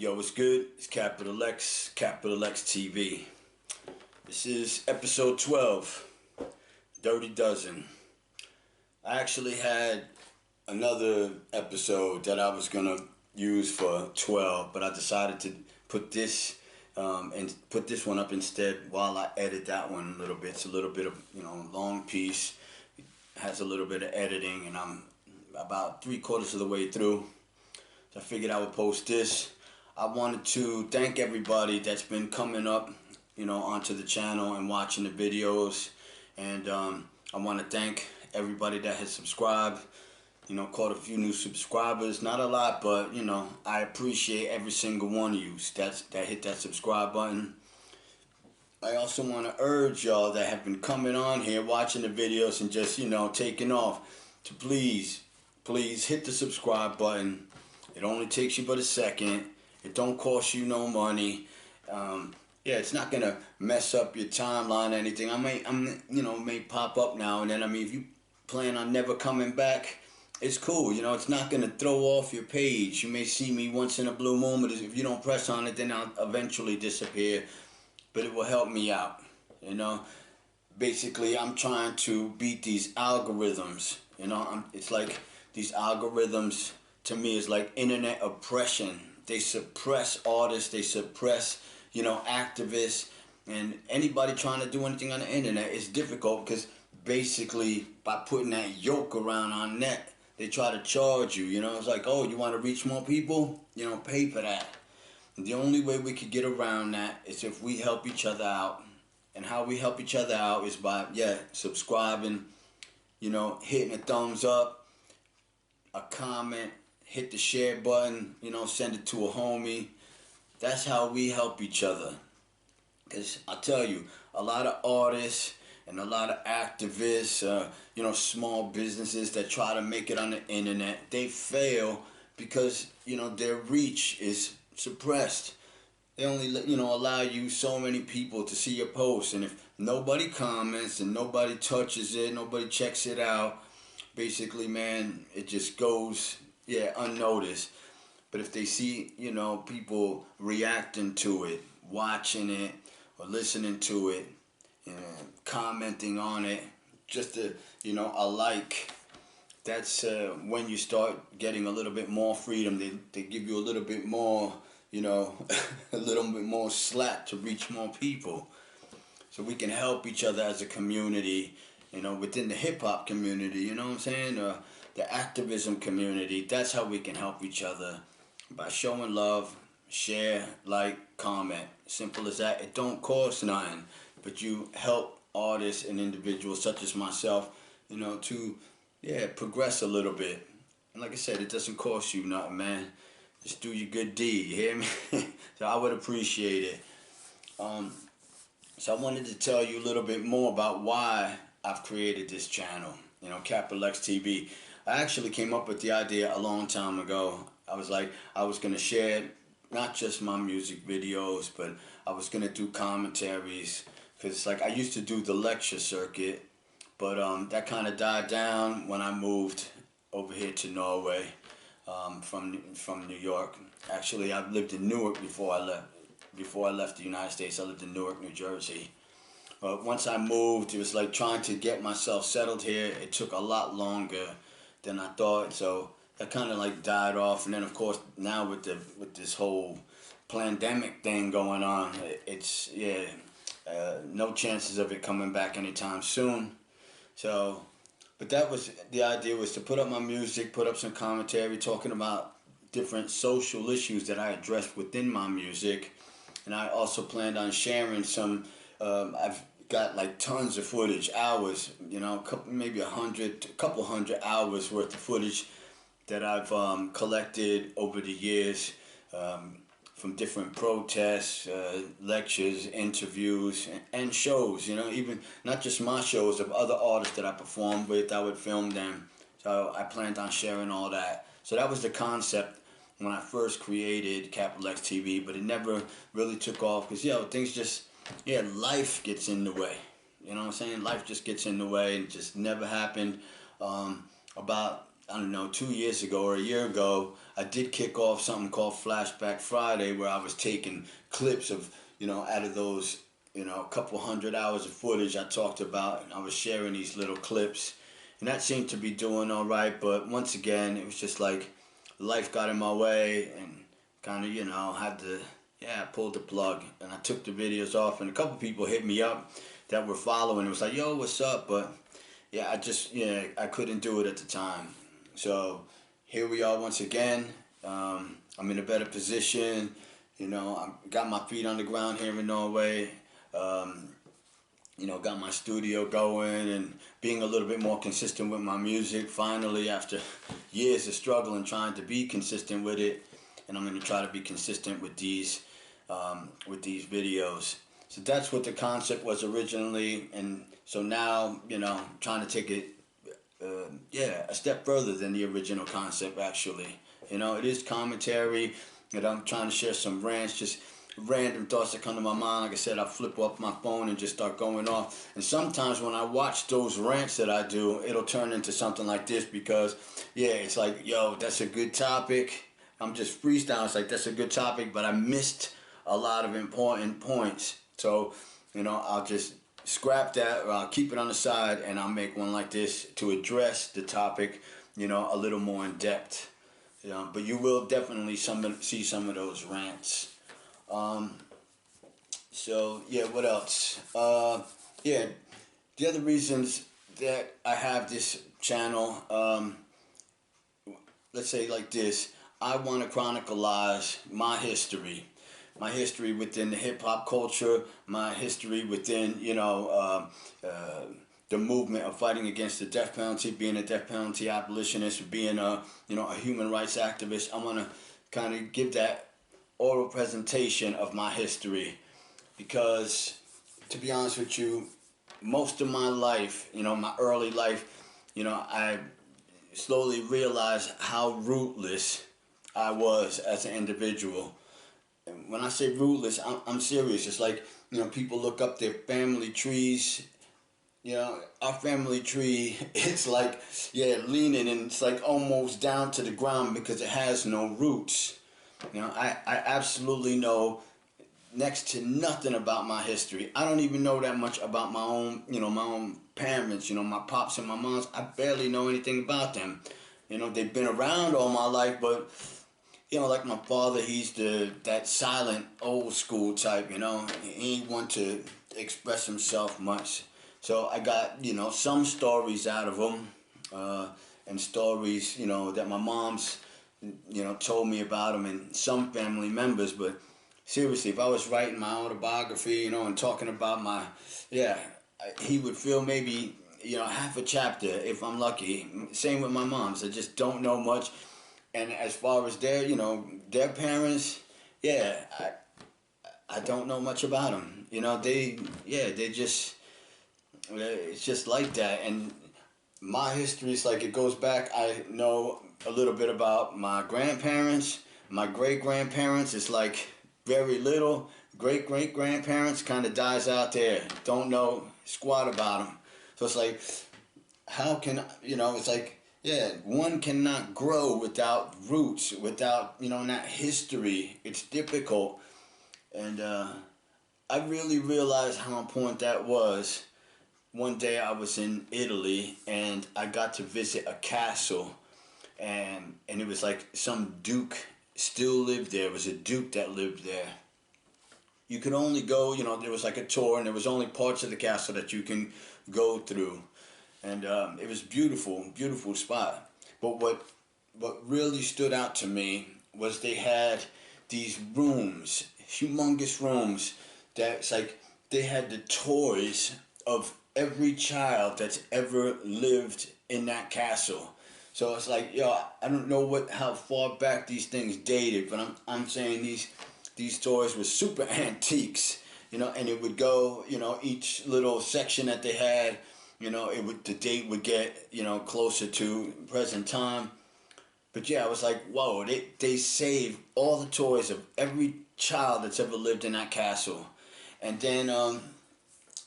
Yo, what's good? It's Capital X TV. This is episode 12, Dirty Dozen. I actually had another episode that I was gonna use for 12, but I decided to put this one up instead while I edit that one a little bit. It's a little bit of long piece. It has a little bit of editing, and I'm about 3/4 of the way through. So I figured I would post this. I wanted to thank everybody that's been coming up, onto the channel and watching the videos. And I want to thank everybody that has subscribed. Caught a few new subscribers. Not a lot, but, I appreciate every single one of you that hit that subscribe button. I also want to urge y'all that have been coming on here, watching the videos and just, taking off, to please hit the subscribe button. It only takes you but a second. It don't cost you no money. It's not gonna mess up your timeline or anything. I may pop up now and then. If you plan on never coming back, it's cool. It's not gonna throw off your page. You may see me once in a blue moon, but if you don't press on it, then I'll eventually disappear. But it will help me out. Basically, I'm trying to beat these algorithms. It's like these algorithms to me is like internet oppression. They suppress artists, they suppress, activists, and anybody trying to do anything on the internet is difficult because basically by putting that yoke around our neck, they try to charge you. It's like, oh, you want to reach more people? Pay for that. And the only way we could get around that is if we help each other out. And how we help each other out is by, subscribing, hitting a thumbs up, a comment, hit the share button, send it to a homie. That's how we help each other. Because I tell you, a lot of artists and a lot of activists, small businesses that try to make it on the internet, they fail because, their reach is suppressed. They only, allow you so many people to see your post. And if nobody comments and nobody touches it, nobody checks it out, basically, man, it just goes unnoticed. But if they see, people reacting to it, watching it, or listening to it, commenting on it, just a like, that's when you start getting a little bit more freedom. They give you a little bit more, a little bit more slack to reach more people. So we can help each other as a community, within the hip-hop community, the activism community. That's how we can help each other, by showing love, share, like, comment. Simple as that. It don't cost nothing, but you help artists and individuals such as myself, to progress a little bit. And like I said, it doesn't cost you nothing, man. Just do your good deed, you hear me? So I would appreciate it. So I wanted to tell you a little bit more about why I've created this channel, Capital X TV. I actually came up with the idea a long time ago. I was going to share not just my music videos, but I was going to do commentaries. Because I used to do the lecture circuit, but that kind of died down when I moved over here to Norway from New York. Actually, I've lived in Newark before I left. Before I left the United States, I lived in Newark, New Jersey. But once I moved, it was like trying to get myself settled here. It took a lot longer than I thought, so that kind of died off. And then of course now with this whole pandemic thing going on, it's no chances of it coming back anytime soon. So, but that was the idea, was to put up my music, put up some commentary talking about different social issues that I addressed within my music. And I also planned on sharing some, I've got tons of footage, hours, maybe a couple hundred hours worth of footage that I've collected over the years, from different protests, lectures, interviews, and shows, even not just my shows, of other artists that I performed with. I would film them. So I planned on sharing all that. So that was the concept when I first created Capital X TV, but it never really took off because, things just, life gets in the way. You know what I'm saying? Life just gets in the way and just never happened. About I don't know, 2 years ago or a year ago, I did kick off something called Flashback Friday, where I was taking clips of, out of those, a couple 100 hours of footage I talked about, and I was sharing these little clips, and that seemed to be doing all right. But once again, it was just like life got in my way, and kind of, had to, I pulled the plug, and I took the videos off, and a couple people hit me up that were following. It was like, yo, what's up? But yeah, I couldn't do it at the time. So here we are once again. I'm in a better position. I got my feet on the ground here in Norway. Got my studio going and being a little bit more consistent with my music. Finally, after years of struggling, trying to be consistent with it, and I'm going to try to be consistent with these videos. So that's what the concept was originally, and so now, trying to take it, a step further than the original concept, actually. It is commentary, and I'm trying to share some rants, just random thoughts that come to my mind. Like I said, I flip up my phone and just start going off. And sometimes when I watch those rants that I do, it'll turn into something like this, because, it's like, yo, that's a good topic. I'm just freestyling. It's like, that's a good topic, but I missed a lot of important points. So, I'll just scrap that, or I'll keep it on the side, and I'll make one like this to address the topic, a little more in depth. But you will definitely see some of those rants. So yeah, what else? The other reasons that I have this channel, let's say like this, I want to chronicleize my history within the hip hop culture, my history within, the movement of fighting against the death penalty, being a death penalty abolitionist, being a human rights activist. I want to kind of give that oral presentation of my history, because to be honest with you, most of my life, my early life, I slowly realized how rootless I was as an individual. And when I say rootless, I'm serious. It's like, people look up their family trees. Our family tree, it's like, leaning, and it's like almost down to the ground because it has no roots. I absolutely know next to nothing about my history. I don't even know that much about my own, my own parents, my pops and my moms. I barely know anything about them. They've been around all my life, but, like my father, he's that silent, old school type, he ain't want to express himself much. So I got, some stories out of him, and stories, that my mom's, told me about him, and some family members. But seriously, if I was writing my autobiography, and talking about he would fill maybe, half a chapter if I'm lucky. Same with my moms. I just don't know much. And as far as their parents, I don't know much about them. They just, it's just like that. And my history is like, it goes back. I know a little bit about my grandparents, my great-grandparents. It's like very little. Great-great-grandparents kind of dies out there. Don't know squat about them. So it's like, how can, it's like, one cannot grow without roots, without, that history. It's difficult. And I really realized how important that was. One day I was in Italy, and I got to visit a castle, and it was like some duke still lived there. It was a duke that lived there. You could only go, there was like a tour, and there was only parts of the castle that you can go through. And it was beautiful, beautiful spot. But what really stood out to me was they had these rooms, humongous rooms, that's like they had the toys of every child that's ever lived in that castle. So it's like, I don't know how far back these things dated, but I'm saying these toys were super antiques, and it would go, each little section that they had, the date would get, closer to present time. But I was like, whoa, they saved all the toys of every child that's ever lived in that castle. And then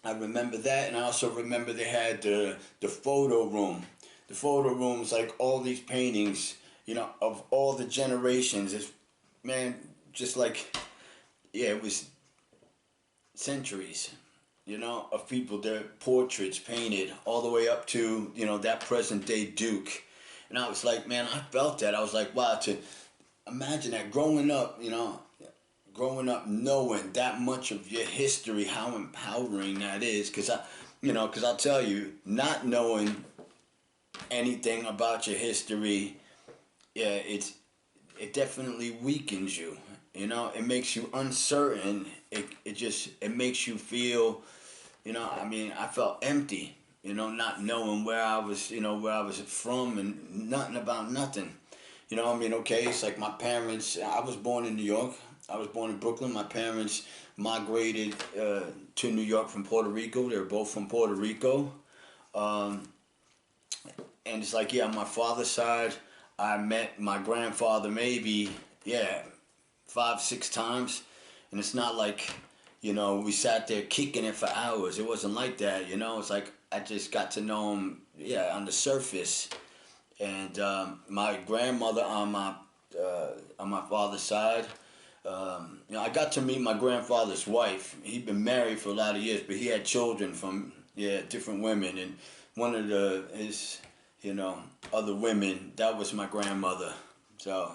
I remember that, and I also remember they had the photo room. the photo rooms, like all these paintings, you know, of all the generations. It's, man, just like, yeah, it was centuries, you know, of people, their portraits painted all the way up to, you know, that present day Duke. And I was like, man, I felt that. I was like, wow, to imagine that growing up, you know, growing up knowing that much of your history, how empowering that is. Because because I'll tell you, not knowing anything about your history, yeah, it definitely weakens you. You know, it makes you uncertain. It makes you feel, you know, I mean, I felt empty, you know, not knowing where I was, you know, where I was from and nothing about nothing. You know, I mean, okay, it's like my parents, I was born in New York. I was born in Brooklyn. My parents migrated to New York from Puerto Rico. They were both from Puerto Rico. Um, and it's like, yeah, on my father's side, I met my grandfather maybe, yeah, 5, 6 times. And it's not like, you know, we sat there kicking it for hours. It wasn't like that, you know. It's like I just got to know him, yeah, on the surface. And my grandmother on my father's side, you know, I got to meet my grandfather's wife. He'd been married for a lot of years, but he had children from, yeah, different women. And one of his, you know, other women, that was my grandmother. So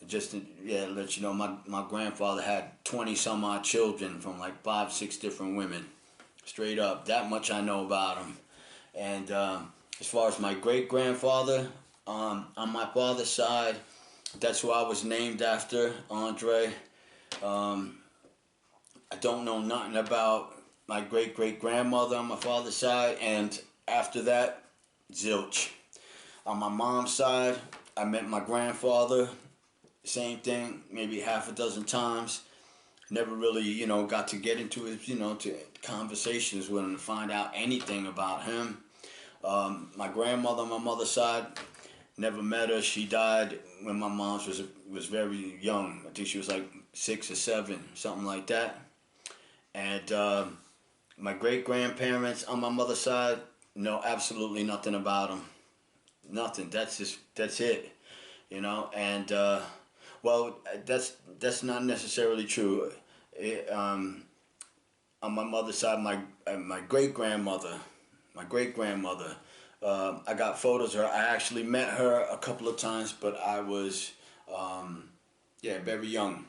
just to, yeah, let you know, my grandfather had 20 some odd children from like 5, 6 different women. Straight up, that much I know about him. And as far as my great grandfather, on my father's side, that's who I was named after, Andre. Um, I don't know nothing about my great great grandmother on my father's side, and after that, zilch. On my mom's side, I met my grandfather. Same thing, maybe half a dozen times. Never really, you know, got to get into his, you know, to conversations with him to find out anything about him. My grandmother on my mother's side, never met her. She died when my mom was very young. I think she was like 6 or 7, something like that. And my great grandparents on my mother's side, know absolutely nothing about them. Nothing. That's it. You know, and well, that's not necessarily true. It, on my mother's side, my great grandmother, I got photos of her. I actually met her a couple of times, but I was, yeah, very young,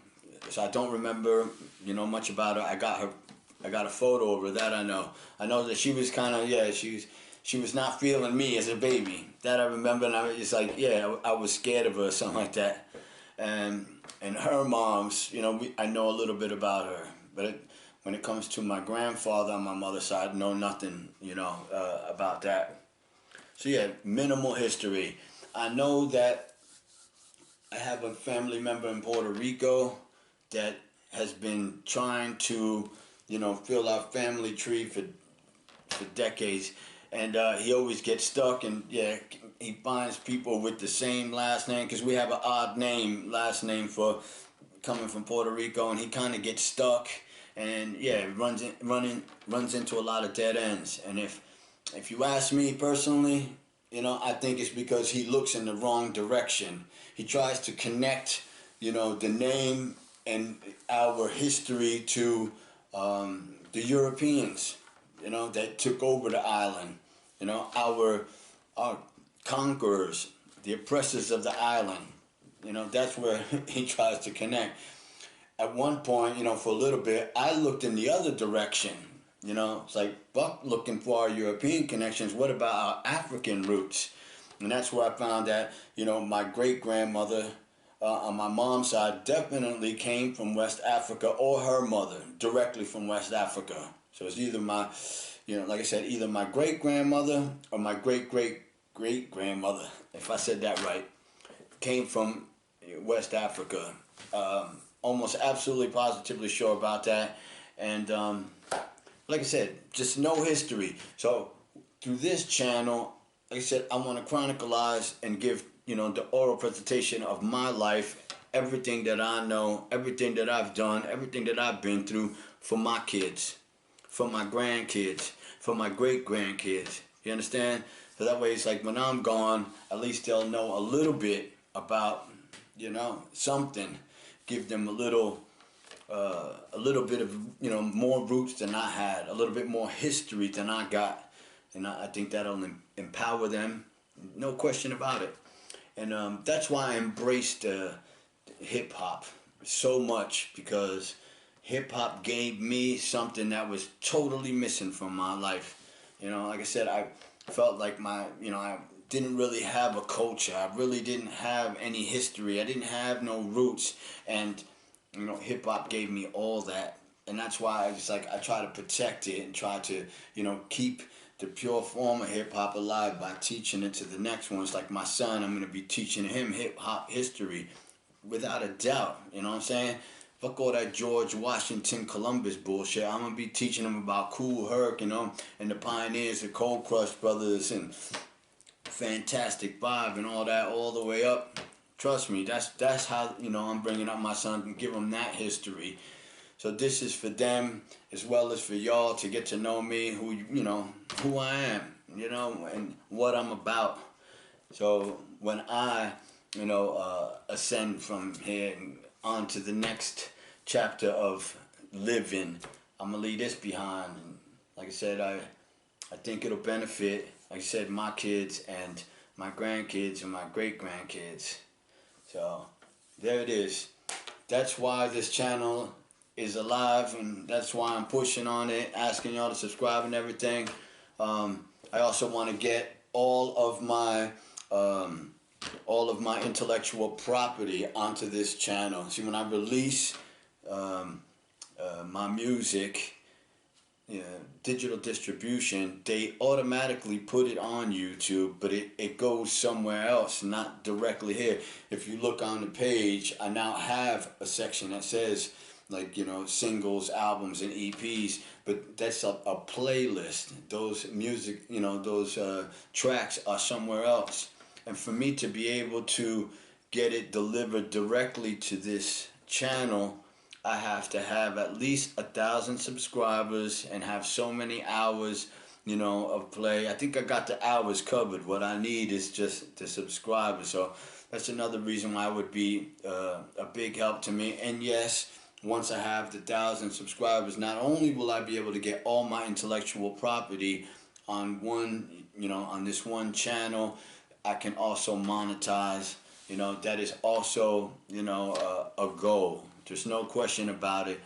so I don't remember, you know, much about her. I got a photo of her, that I know. I know that she was kind of, yeah, she was not feeling me as a baby. That I remember, and it's like, yeah, I was scared of her or something like that. And her mom's, you know, I know a little bit about her, but when it comes to my grandfather on my mother's side, know nothing, you know, about that. So yeah, minimal history. I know that I have a family member in Puerto Rico that has been trying to, you know, fill our family tree for decades, and he always gets stuck, and yeah, he finds people with the same last name, because we have an odd last name for coming from Puerto Rico, and he kind of gets stuck, and yeah, runs into a lot of dead ends. And if you ask me personally, you know, I think it's because he looks in the wrong direction. He tries to connect, you know, the name and our history to the Europeans, you know, that took over the island. You know, our conquerors, the oppressors of the island. You know, that's where he tries to connect. At one point, you know, for a little bit, I looked in the other direction. You know, it's like Buck looking for our European connections. What about our African roots? And that's where I found that, you know, my great grandmother on my mom's side definitely came from West Africa, or her mother directly from West Africa. So it's either my, you know, like I said, either my great grandmother or my great great great grandmother, if I said that right, came from West Africa. Almost absolutely positively sure about that. And like I said, just no history. So through this channel, like I said, I want to chronicleize and give, you know, the oral presentation of my life, everything that I know, everything that I've done, everything that I've been through, for my kids, for my grandkids, for my great grandkids. You understand? So that way it's like when I'm gone, at least they'll know a little bit about, something. Give them a little bit of, more roots than I had, a little bit more history than I got. And I think that'll empower them, no question about it. And that's why I embraced hip hop so much, because hip hop gave me something that was totally missing from my life. Like I said, I felt like I didn't really have a culture. I really didn't have any history. I didn't have no roots. And, hip hop gave me all that. And that's why I try to protect it and try to, keep the pure form of hip hop alive by teaching it to the next one. It's like my son, I'm going to be teaching him hip hop history without a doubt. You know what I'm saying? Fuck all that George Washington Columbus bullshit. I'm gonna be teaching them about Kool Herc, and the pioneers, the Cold Crush Brothers, and Fantastic Five, and all that, all the way up. Trust me, that's how I'm bringing up my son and give them that history. So this is for them as well as for y'all to get to know me, who I am, and what I'm about. So when I ascend from here and on to the next chapter of living, I'm gonna leave this behind. And like I said, I think it'll benefit, like I said, my kids and my grandkids and my great grandkids. So there it is. That's why this channel is alive, and that's why I'm pushing on it, asking y'all to subscribe and everything. I also want to get all of my intellectual property onto this channel. See, when I release my music, digital distribution, they automatically put it on YouTube, but it goes somewhere else, not directly here. If you look on the page, I now have a section that says, like, singles, albums, and EPs, but that's a playlist. Those music, those tracks are somewhere else. And for me to be able to get it delivered directly to this channel, I have to have at least 1,000 subscribers and have so many hours, of play. I think I got the hours covered. What I need is just the subscribers. So that's another reason why it would be a big help to me. And yes, once I have the 1,000 subscribers, not only will I be able to get all my intellectual property on on this one channel, I can also monetize. That is also, a goal. There's no question about it.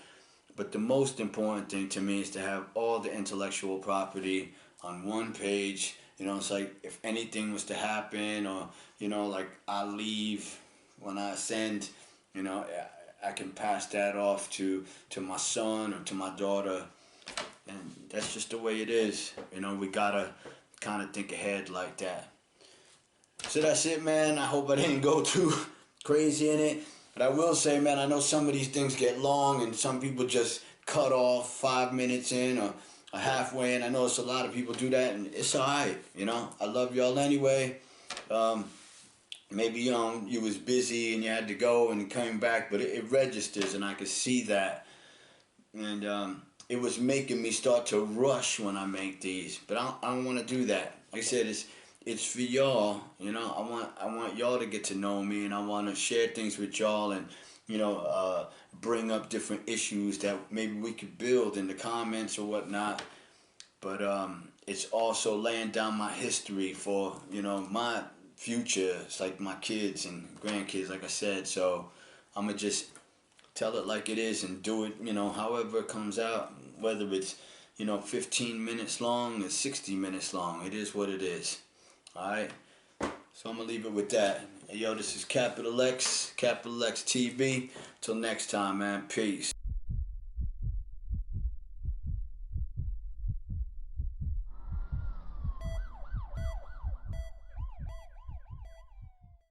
But the most important thing to me is to have all the intellectual property on one page. It's like if anything was to happen, or, like I leave when I ascend, I can pass that off to my son or to my daughter. And that's just the way it is. We gotta kind of think ahead like that. So that's it, man. I hope I didn't go too crazy in it. But I will say, man, I know some of these things get long, and some people just cut off 5 minutes in or halfway, and I notice a lot of people do that, and it's alright, I love y'all anyway. Maybe, you was busy and you had to go and came back, but it registers, and I could see that. And it was making me start to rush when I make these, but I don't want to do that. Like I said, it's for y'all, I want y'all to get to know me, and I want to share things with y'all, and bring up different issues that maybe we could build in the comments or whatnot. But it's also laying down my history for my future. It's like my kids and grandkids, like I said. So I'm gonna just tell it like it is and do it however it comes out, whether it's 15 minutes long or 60 minutes long. It is what it is. Alright, so I'm going to leave it with that. Hey, yo, this is Capital X TV. Till next time, man. Peace.